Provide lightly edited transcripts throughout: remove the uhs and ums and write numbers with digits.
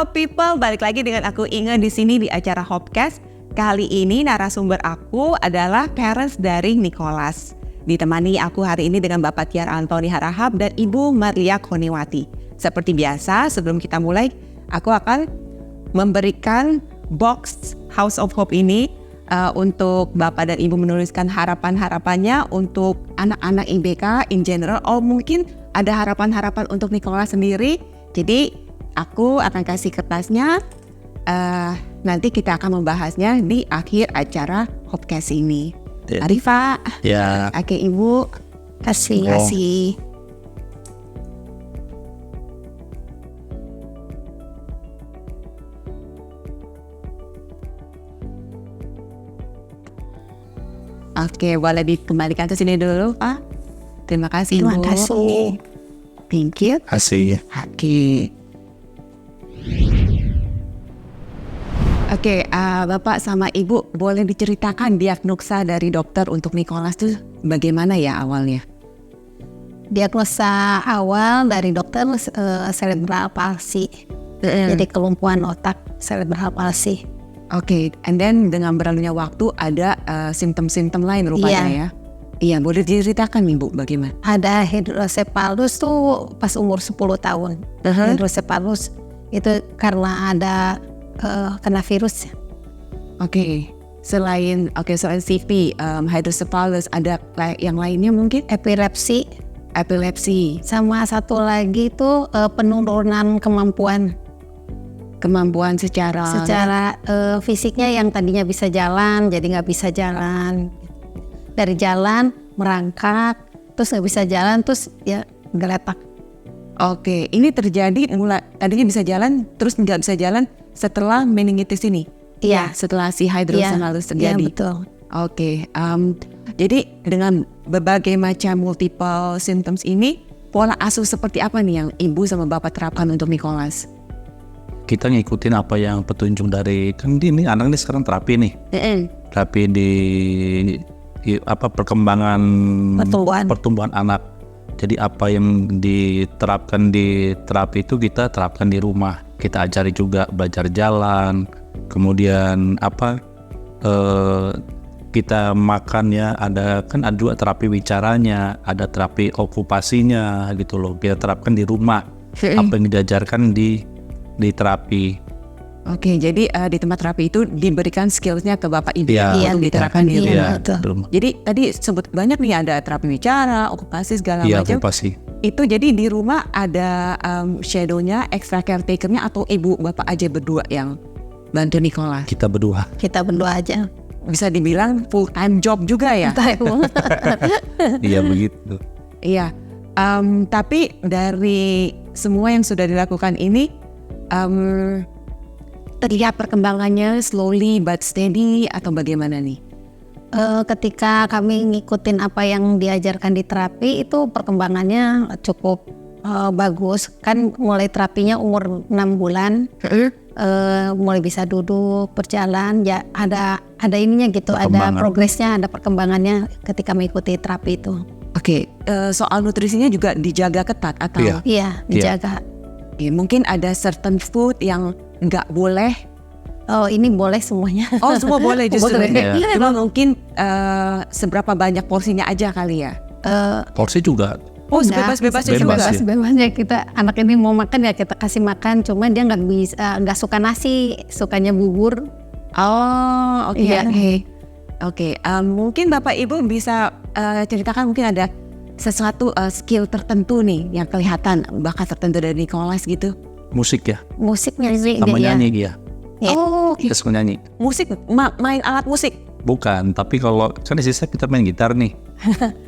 Hop People, balik lagi dengan aku Inge di sini di acara Hopcast. Kali ini narasumber aku adalah parents dari Nicholas. Ditemani aku hari ini dengan Bapak Tiar Antoni Harahap dan Ibu Marlia Koniwati. Seperti biasa, sebelum kita mulai, aku akan memberikan box House of Hope ini untuk Bapak dan Ibu menuliskan harapan-harapannya untuk anak-anak IBK in general, atau mungkin ada harapan-harapan untuk Nicholas sendiri. Jadi aku akan kasih kertasnya, nanti kita akan membahasnya di akhir acara Hopcast ini. Arifa, ya. Oke Ibu, kasih. Oke, boleh dikembalikan ke sini dulu, Pak. Terima kasih, Terima Bu. kasih. Thank you. Kasih. Oke, Bapak sama Ibu boleh diceritakan diagnosa dari dokter untuk Nicholas itu bagaimana ya awalnya? Diagnosa awal dari dokter cerebral palsy. Jadi kelumpuhan otak cerebral palsy. Oke, and then dengan berlalunya waktu ada simptom-simptom lain rupanya ya? Iya, boleh diceritakan nih Bu bagaimana? Ada hidrosepalus tuh pas umur 10 tahun. Hidrosepalus itu karena ada kena virus. Oke, selain CP, hydrocephalus, ada yang lainnya mungkin? Epilepsi. Sama satu lagi tuh penurunan kemampuan secara fisiknya, yang tadinya bisa jalan jadi nggak bisa jalan. Dari jalan merangkak, terus nggak bisa jalan, terus ya geletak. Oke, ini terjadi mulai tadinya bisa jalan terus nggak bisa jalan setelah meningitis ini. Iya. Setelah si hydrocephalus terjadi. Iya, betul. Oke, jadi dengan berbagai macam multiple symptoms ini, pola asuh seperti apa nih yang Ibu sama Bapak terapkan untuk Nicholas? Kita ngikutin apa yang petunjuk dari, kan ini anak ini sekarang terapi nih. Terapi di perkembangan pertumbuhan anak. Jadi apa yang diterapkan di terapi itu kita terapkan di rumah. Kita ajari juga belajar jalan, kemudian kita makan ya, ada juga terapi bicaranya, ada terapi okupasinya gitu loh. Kita terapkan di rumah apa yang diajarkan di terapi. Oke, jadi di tempat terapi itu diberikan skillsnya ke Bapak Ibu untuk diterapkan di rumah. Jadi tadi sebut banyak nih, ada terapi bicara, okupasi segala macam. Okupasi. Itu jadi di rumah ada shadownya, extra caretakernya, atau Ibu Bapak aja berdua yang bantu Nicholas? Kita berdua aja. Bisa dibilang full time job juga ya? Iya begitu. Iya, tapi dari semua yang sudah dilakukan ini, terlihat perkembangannya slowly but steady atau bagaimana nih? Ketika kami ngikutin apa yang diajarkan di terapi, itu perkembangannya cukup bagus. Kan mulai terapinya umur 6 bulan, mulai bisa duduk, berjalan, ya ada ininya gitu, ada progresnya, ada perkembangannya ketika mengikuti terapi itu. Oke, soal nutrisinya juga dijaga ketat atau? Iya, dijaga. Oke, mungkin ada certain food yang nggak boleh. Oh, ini boleh semuanya. Oh, semua boleh justru. Boleh. Cuma mungkin seberapa banyak porsinya aja kali ya? Porsi juga. Oh, sebebas-bebasnya juga. Sebebasnya, kita anak ini mau makan ya kita kasih makan. Cuma dia nggak suka nasi, sukanya bubur. Oh, oke. Iya. Oke, mungkin Bapak Ibu bisa ceritakan mungkin ada sesuatu skill tertentu nih yang kelihatan, bakat tertentu dari Nicholas gitu. Musik ya. Musik nyanyi. Sama nyanyi dia. Oh, Kita suka nyanyi. Musik, main alat musik? Bukan, tapi kalau kan istri saya kita main gitar nih.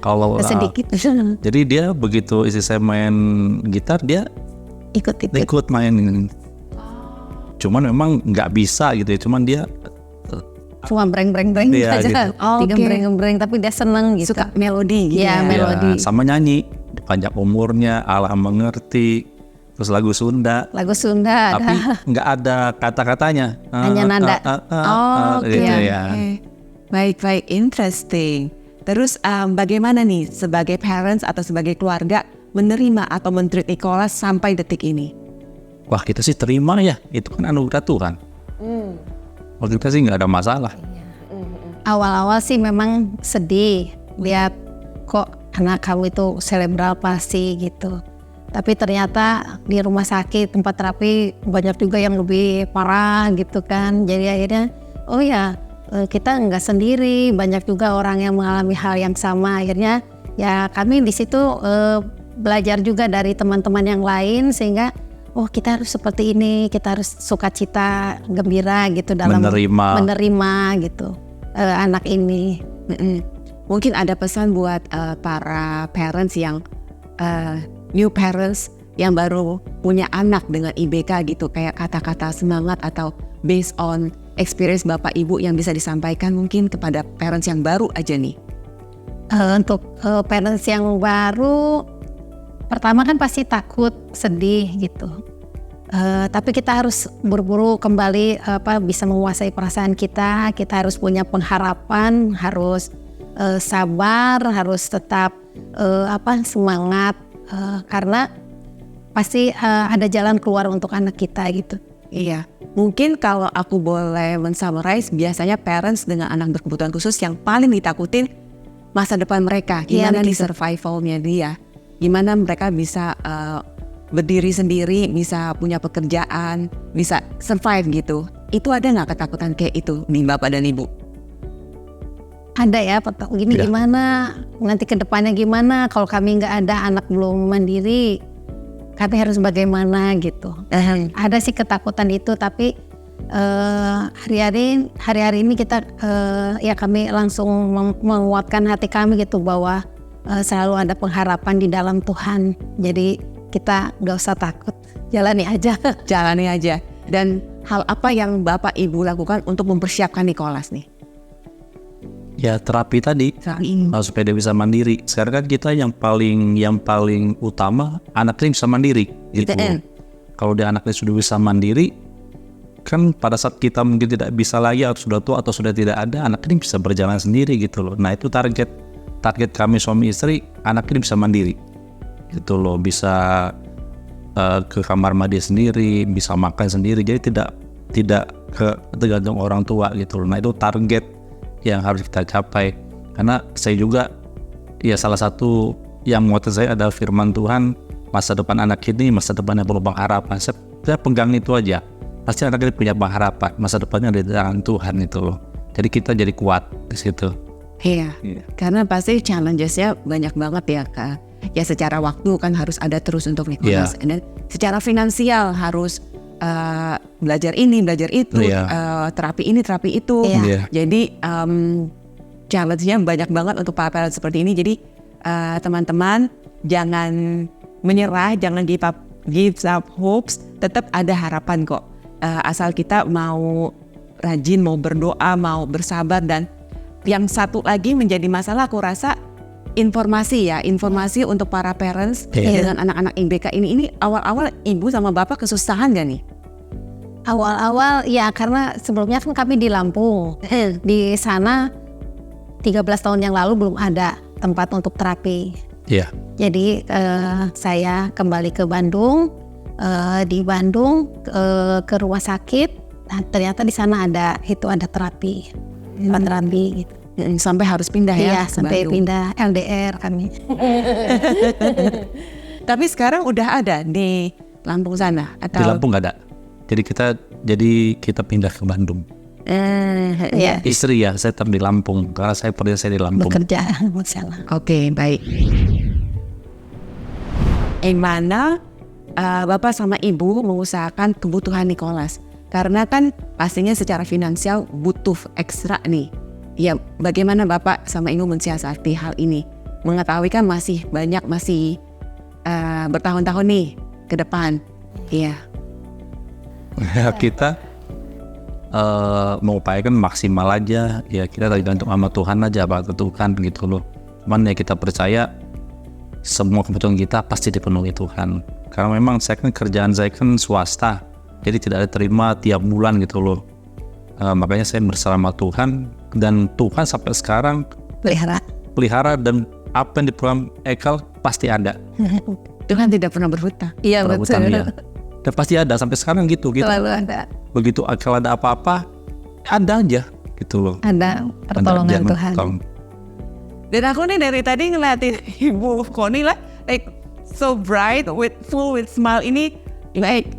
Kalau sedikit. Jadi dia begitu istri saya main gitar, dia ikut main. Cuman memang nggak bisa gitu ya. Cuman dia cuma breng-breng iya, aja. Gitu. Tiga breng-breng, tapi dia seneng gitu. Suka melodi gitu ya. Melodi. Sama nyanyi. Panjang umurnya, Allah mengerti. Terus lagu Sunda. Tapi nggak ada kata-katanya. Hanya nada. Oke. Baik, interesting. Terus bagaimana nih sebagai parents atau sebagai keluarga menerima atau men-treat Nicholas sampai detik ini? wah kita sih terima ya, itu kan anugerah Tuhan. Waktu kita sih nggak ada masalah. Awal-awal sih memang sedih lihat kok anak kamu itu cerebral palsy gitu. Tapi ternyata di rumah sakit tempat terapi banyak juga yang lebih parah gitu kan. Jadi akhirnya oh ya kita nggak sendiri, banyak juga orang yang mengalami hal yang sama. Akhirnya ya kami di situ belajar juga dari teman-teman yang lain sehingga oh kita harus seperti ini, kita harus sukacita, gembira gitu dalam menerima gitu anak ini. Mungkin ada pesan buat para parents yang new parents yang baru punya anak dengan IBK gitu, kayak kata-kata semangat atau based on experience Bapak Ibu yang bisa disampaikan mungkin kepada parents yang baru aja nih. Untuk parents yang baru, pertama kan pasti takut, sedih gitu. Tapi kita harus buru-buru kembali bisa menguasai perasaan kita. Kita harus punya pengharapan, harus sabar, harus tetap semangat. Karena pasti ada jalan keluar untuk anak kita gitu. Iya, mungkin kalau aku boleh men-summarize, biasanya parents dengan anak berkebutuhan khusus yang paling ditakutin masa depan mereka, gimana nih survivalnya dia, gimana mereka bisa berdiri sendiri, bisa punya pekerjaan, bisa survive gitu. Itu ada nggak ketakutan kayak itu nih Bapak dan Ibu? Ada ya, gini ya. Gimana nanti ke depannya gimana kalau kami nggak ada, anak belum mandiri, kami harus bagaimana gitu. Ada sih ketakutan itu, tapi hari-hari ini kita ya kami langsung menguatkan hati kami gitu bahwa selalu ada pengharapan di dalam Tuhan. Jadi kita nggak usah takut, jalani aja. Jalani aja. Dan hal apa yang Bapak Ibu lakukan untuk mempersiapkan Nicholas nih? Ya terapi tadi, supaya dia bisa mandiri. Sekarang kan kita yang paling utama anaknya bisa mandiri gitu. Kalau dia anaknya sudah bisa mandiri, kan pada saat kita mungkin tidak bisa lagi atau sudah tua atau sudah tidak ada, anak ini bisa berjalan sendiri gitu loh. Nah itu target kami suami istri, anak ini bisa mandiri gitu loh, bisa ke kamar mandi sendiri, bisa makan sendiri, jadi tidak tergantung orang tua gitu loh. Nah itu target yang harus kita capai, karena saya juga ya salah satu yang motivasi saya adalah firman Tuhan, masa depan anak ini masa depannya penuh pengharapan. Saya pegang itu aja, pasti anak ini punya pengharapan, masa depannya ada di tangan Tuhan itu loh. Jadi kita jadi kuat di situ. Iya, karena pasti challenges-nya banyak banget ya Kak. Ya secara waktu kan harus ada terus untuk Nicholas, dan secara finansial harus belajar ini, belajar itu, terapi ini, terapi itu. Jadi challenge-nya banyak banget untuk para parents seperti ini. Jadi teman-teman jangan menyerah, jangan give up hopes, tetap ada harapan kok. Asal kita mau rajin, mau berdoa, mau bersabar. Dan yang satu lagi menjadi masalah aku rasa informasi untuk para parents dengan anak-anak IBK ini awal-awal ibu sama bapak kesusahan gak nih? Awal-awal ya, karena sebelumnya kan kami di Lampung. Di sana 13 tahun yang lalu belum ada tempat untuk terapi. Jadi saya kembali ke Bandung. Di Bandung ke rumah sakit. Nah, ternyata di sana ada terapi, terapi gitu. Sampai harus pindah ya? Iya, sampai Bandung. Pindah LDR kami. Tapi sekarang udah ada di Lampung sana? Atau? Di Lampung nggak ada. Jadi kita pindah ke Bandung. Istri ya, saya tetap di Lampung karena saya di Lampung. Bekerja, masalah. Oke, baik. Mana Bapak sama Ibu mengusahakan kebutuhan Nicholas? Karena kan pastinya secara finansial butuh ekstra nih. Ya, bagaimana Bapak sama Ibu mensiasati hal ini? Mengetahui kan masih bertahun-tahun nih ke depan. Iya. Kita mengupayakan maksimal aja. Ya kita tergantung sama Tuhan aja, apa Tuhan gitu loh. Cuman ya kita percaya semua kebutuhan kita pasti dipenuhi Tuhan. Karena memang kerjaan saya kan swasta, jadi tidak ada terima tiap bulan gitu loh. Makanya saya bersama Tuhan, dan Tuhan sampai sekarang pelihara dan apa yang di program Ekal pasti ada. Tuhan tidak pernah berhutang. Iya betul. Ya. Dan pasti ada sampai sekarang gitu. Selalu ada. Begitu kalau ada apa-apa, ada aja gitu loh. Ada pertolongan Tuhan. Dan aku nih dari tadi ngeliatin Ibu Connie lah, like so bright, full with smile ini, like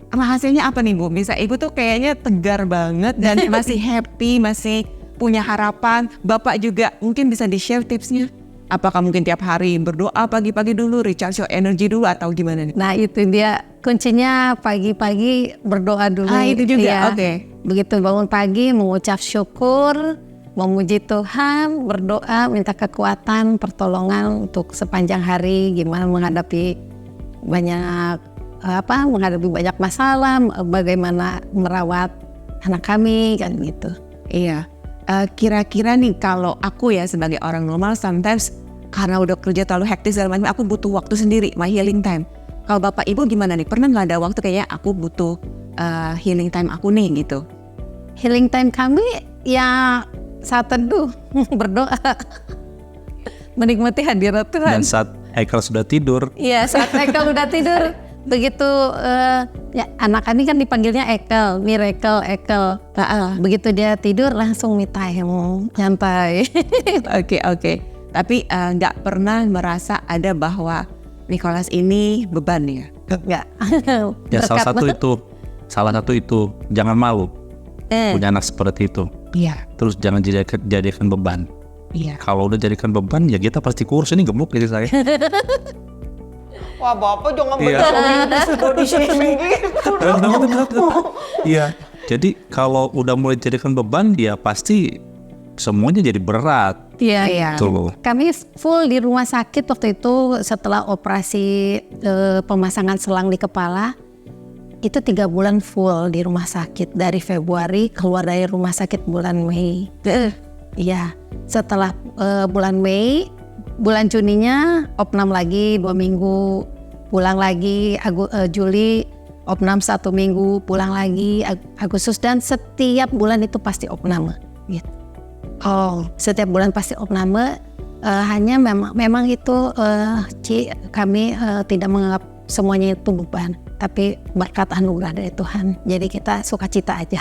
rahasianya apa nih Bu? Bisa Ibu tuh kayaknya tegar banget dan masih happy, masih punya harapan. Bapak juga mungkin bisa di-share tipsnya. Apakah mungkin tiap hari berdoa pagi-pagi dulu, recharge your energy dulu atau gimana nih? Nah itu dia kuncinya, pagi-pagi berdoa dulu. Itu juga, ya. oke. Begitu bangun pagi mengucap syukur, memuji Tuhan, berdoa, minta kekuatan, pertolongan untuk sepanjang hari, gimana menghadapi menghadapi banyak masalah, bagaimana merawat anak kami kan gitu. Iya. Kira-kira nih kalau aku ya sebagai orang normal sometimes karena udah kerja terlalu hektis dalam aku butuh waktu sendiri, my healing time. Kalau Bapak Ibu gimana nih? Pernah nggak ada waktu kayaknya aku butuh healing time aku nih gitu? Healing time kami ya saat teduh, berdoa, menikmati hadirat Tuhan. Dan saat Haikal sudah tidur. Iya, saat Haikal udah tidur. Begitu ya anak kami kan dipanggilnya Ekel, Miracle, Ekel. Begitu dia tidur langsung me time, nyantai. Oke. Tapi nggak pernah merasa ada bahwa Nicholas ini beban ya? Enggak. Ya salah satu itu jangan malu punya anak seperti itu. Iya. Terus jangan jadikan beban. Iya. Kalau udah jadikan beban ya kita pasti kurus, ini gemuk jadi saya. Wah Bapak jangan body shaming gitu. Iya. Jadi kalau udah mulai jadikan beban ya pasti semuanya jadi berat. Iya. Tuh. Kami full di rumah sakit waktu itu setelah operasi pemasangan selang di kepala. Itu 3 bulan full di rumah sakit, dari Februari keluar dari rumah sakit bulan Mei. Iya. Setelah bulan Mei, bulan Juninya opnam lagi 2 minggu, pulang lagi. Juli opnam 1 minggu, pulang lagi. Agustus, dan setiap bulan itu pasti opname gitu. Setiap bulan pasti opname. Hanya memang itu kami tidak menganggap semuanya itu beban, tapi berkat anugerah dari Tuhan. Jadi kita sukacita aja.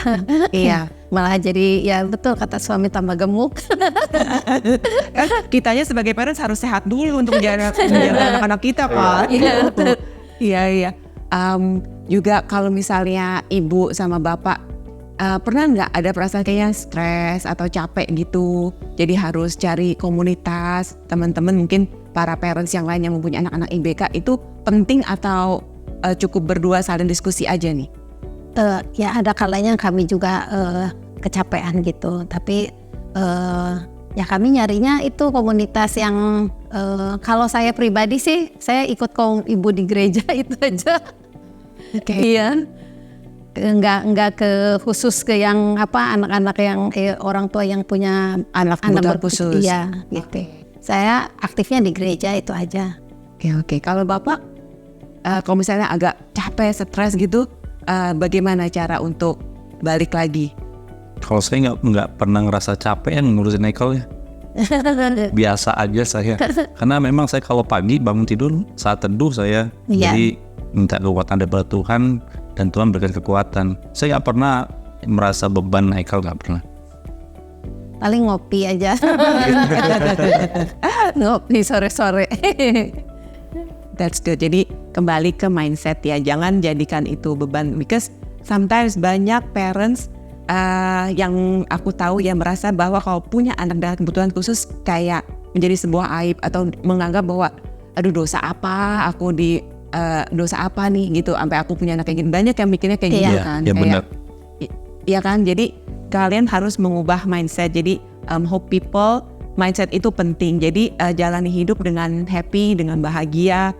Iya. Malah jadi ya betul kata suami, tambah gemuk. Kitanya sebagai parents harus sehat dulu untuk menjaga anak-anak kita, Pak. Iya, betul. Iya. Juga kalau misalnya ibu sama bapak pernah nggak ada perasaan kayaknya stres atau capek gitu, jadi harus cari komunitas, teman-teman mungkin para parents yang lain yang mempunyai anak-anak IBK itu penting atau cukup berdua saling diskusi aja nih? Ya ada kalanya kami juga kecapean gitu, tapi ya kami nyarinya itu komunitas yang kalau saya pribadi sih saya ikut kaum ibu di gereja itu aja. Iya. Enggak khusus ke yang anak-anak yang orang tua yang punya anak khusus. Iya, gitu. Saya aktifnya di gereja itu aja. Oke. Kalau Bapak kalau misalnya agak capek, stres gitu, bagaimana cara untuk balik lagi? Kalau saya nggak pernah ngerasa capek ngurusin Haikal ya. Biasa aja saya. Karena memang saya kalau pagi bangun tidur saat teduh saya. Iya. Jadi minta kekuatan dari Tuhan dan Tuhan berikan kekuatan. Saya nggak pernah merasa beban Haikal, nggak pernah. Paling ngopi aja. Ngopi sore-sore. That's good. Jadi kembali ke mindset ya, jangan jadikan itu beban. Because sometimes banyak parents yang aku tahu yang merasa bahwa kalau punya anak dengan kebutuhan khusus kayak menjadi sebuah aib atau menganggap bahwa aduh dosa apa aku dosa apa nih gitu, sampai aku punya anak kayak gini. Banyak yang mikirnya kayak gitu kan. Iya benar. Iya kan, jadi kalian harus mengubah mindset. Jadi hope people, mindset itu penting. Jadi jalani hidup dengan happy, dengan bahagia,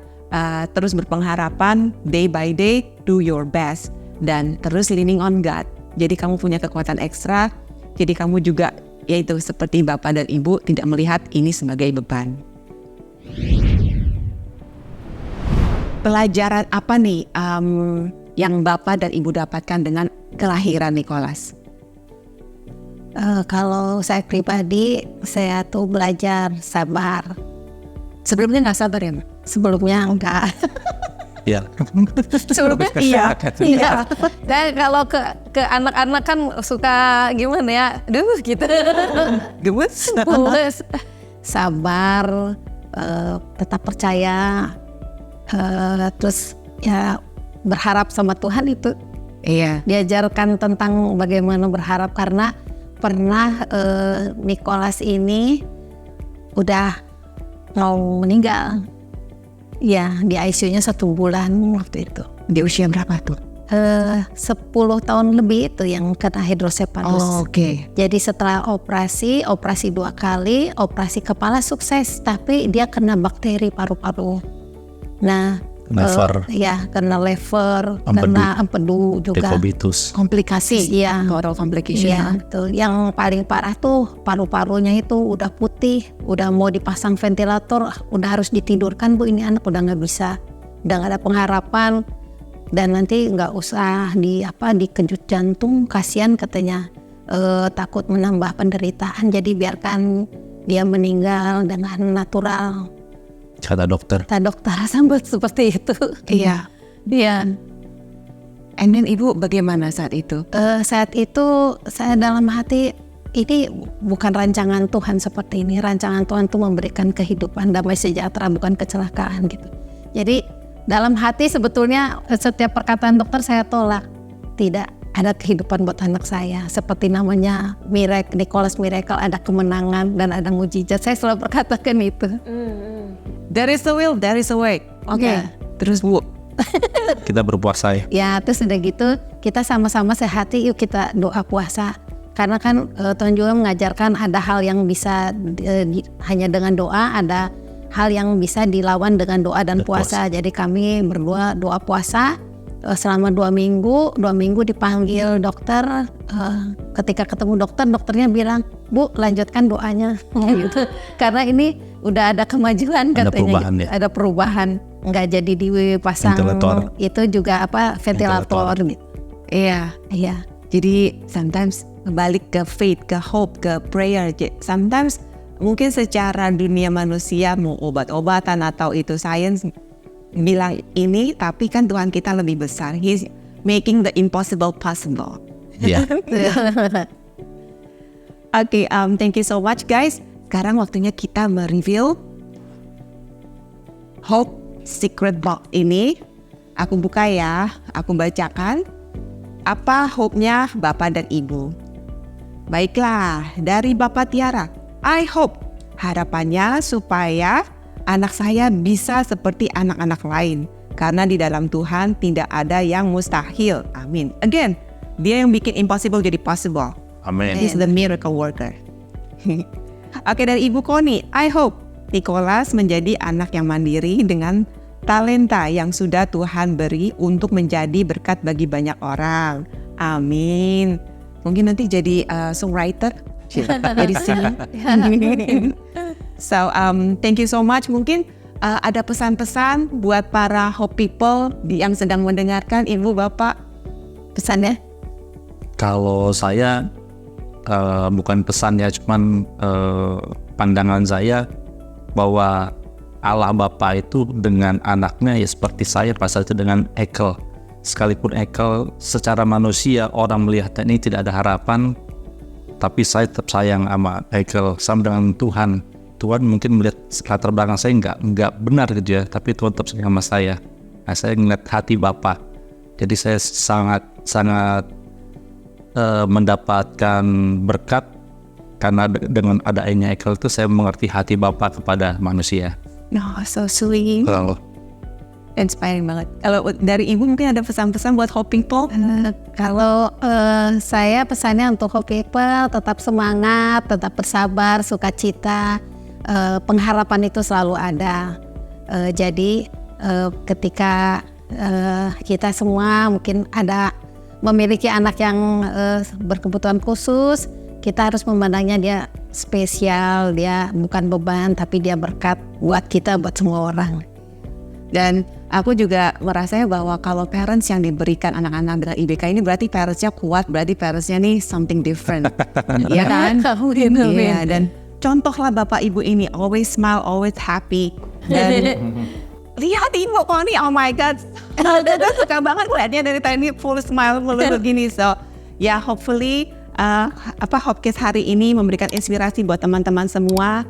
terus berpengharapan, day by day, do your best, dan terus leaning on God. Jadi kamu punya kekuatan ekstra. Jadi kamu juga yaitu seperti Bapak dan Ibu tidak melihat ini sebagai beban. Pelajaran apa nih yang Bapak dan Ibu dapatkan dengan kelahiran Nicholas? Kalau saya pribadi, saya tuh belajar sabar. Sebelumnya nggak sabar ya, Mbak? Sebelumnya enggak. Iya. Sebelumnya iya. Dan kalau ke anak-anak kan suka gimana ya, gitu. Gemes. Tulus, sabar, tetap percaya, terus ya berharap sama Tuhan itu. Iya. Diajarkan tentang bagaimana berharap karena pernah Nicholas ini udah mau meninggal. Ya, di ICU-nya 1 bulan waktu itu. Di usia berapa tuh? 10 tahun lebih itu yang kena hidrosefalus. Oh, oke. Jadi setelah operasi 2 kali, operasi kepala sukses, tapi dia kena bakteri paru-paru. Nah, Lever. Kena lever, Empedu. kena empedu juga. Dekobitus. Komplikasi. Iya. Total complication. Iya, betul. Yang paling parah tuh paru-parunya itu udah putih, udah mau dipasang ventilator, udah harus ditidurkan Bu, ini anak udah nggak bisa, udah nggak ada pengharapan, dan nanti nggak usah dikejut jantung, kasihan katanya, takut menambah penderitaan, jadi biarkan dia meninggal dengan natural. Kata dokter. Kata dokter sampai seperti itu. Iya. Iya. And then Ibu bagaimana saat itu? Saat itu saya dalam hati, ini bukan rancangan Tuhan seperti ini. Rancangan Tuhan itu memberikan kehidupan, damai sejahtera, bukan kecelakaan gitu. Jadi dalam hati sebetulnya setiap perkataan dokter saya tolak. Tidak ada kehidupan buat anak saya. Seperti namanya Nicholas Miracle, ada kemenangan dan ada mujizat. Saya selalu berkatakan itu. There is a will, there is a way. Oke. Ya. Terus Bu. Kita berpuasa ya. Ya, terus udah gitu kita sama-sama sehati, yuk kita doa puasa. Karena kan Tuhan juga mengajarkan ada hal yang bisa hanya dengan doa, ada hal yang bisa dilawan dengan doa dan puasa. Jadi kami berdua doa puasa selama 2 minggu. 2 minggu dipanggil dokter. Ketika ketemu dokter, dokternya bilang, Bu, lanjutkan doanya. Gitu. Karena ini udah ada kemajuan katanya. Ada perubahan ya. Ada perubahan. Nggak jadi dipasang Ventilator. itu juga ventilator gitu. Iya. Iya. Jadi sometimes balik ke faith, ke hope, ke prayer. Sometimes mungkin secara dunia manusia mau obat-obatan atau itu sains bilang ini, tapi kan Tuhan kita lebih besar. He's making the impossible possible. Iya. Oke, thank you so much guys. Sekarang waktunya kita mereview Hope Secret Box ini. Aku buka ya, aku bacakan apa hope-nya Bapak dan Ibu. Baiklah, dari Bapak Tiara, I hope harapannya supaya anak saya bisa seperti anak-anak lain. Karena di dalam Tuhan tidak ada yang mustahil. Amin. Again, dia yang bikin impossible jadi possible. Amin. He's the miracle worker. Oke, dari Ibu Koni, I hope Nicholas menjadi anak yang mandiri dengan talenta yang sudah Tuhan beri untuk menjadi berkat bagi banyak orang. Amin. Mungkin nanti jadi songwriter, jadi singer. So, thank you so much. Mungkin ada pesan-pesan buat para Hope People yang sedang mendengarkan, Ibu, Bapak, pesannya? Kalau saya bukan pesan ya, cuman pandangan saya bahwa Allah Bapa itu dengan anaknya ya seperti saya pasal itu dengan Ekel. Sekalipun Ekel secara manusia orang melihatnya ini tidak ada harapan, tapi saya tetap sayang sama Ekel sama dengan Tuhan. Tuhan mungkin melihat latar belakang saya nggak benar gitu ya, tapi Tuhan tetap sayang sama saya. Nah, saya ngeliat hati Bapa. Jadi saya sangat mendapatkan berkat karena dengan adanya Ekel itu saya mengerti hati Bapa kepada manusia. No, so sweet. Lalu, Inspiring banget. Kalau dari Ibu mungkin ada pesan-pesan buat Hope People? Kalau saya pesannya untuk Hope People tetap semangat, tetap bersabar, sukacita, pengharapan itu selalu ada. Jadi ketika kita semua mungkin ada memiliki anak yang berkebutuhan khusus, kita harus memandangnya dia spesial, dia bukan beban, tapi dia berkat buat kita, buat semua orang. Dan aku juga merasanya bahwa kalau parents yang diberikan anak-anak dengan IBK ini berarti parentsnya kuat, berarti parentsnya nih something different. Iya kan? Iya, dan contohlah Bapak Ibu ini always smile, always happy. Dan lihat ibu Connie, oh my god, gue suka banget liatnya dari tadi full smile begini. So ya, hopefully Hopcast hari ini memberikan inspirasi buat teman-teman semua.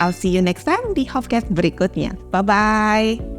I'll see you next time di Hopcast berikutnya. Bye bye.